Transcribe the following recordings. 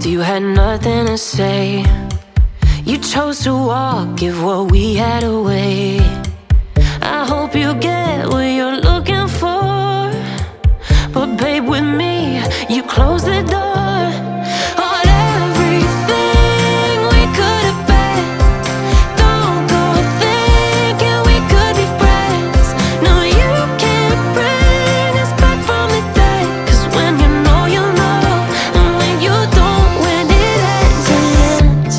You had nothing to say. You chose to walk, give what we had away. I hope you get what you're looking for, but babe, with me, you close the door on everything we could have been. Don't go thinking we could be friends. No, you can't bring us back from the dead. 'Cause when you know, you know, and when you don't, when it ends, it ends.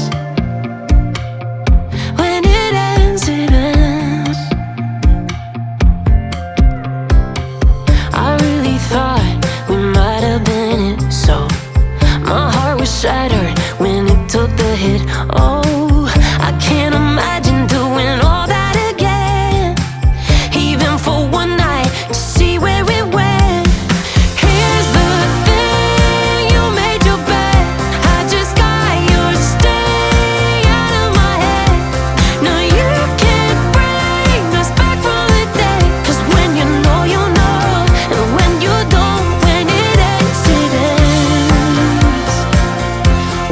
When it ends, it ends. I really thought we might have been it, so my heart was shattered when it took the hit. Oh, I can't imagine doing all that again, even for one night, to see where it went. Here's the thing, you made your bed, I just got your stay out of my head. No, you can't bring us back from the dead. 'Cause when you know, you know, and when you don't, when it ends, it ends.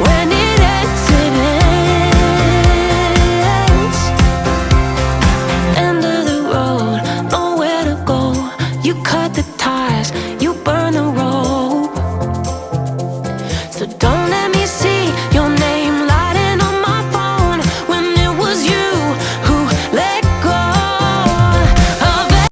When it ends, it ends. End of the road, nowhere to go. You cut the ties, you burn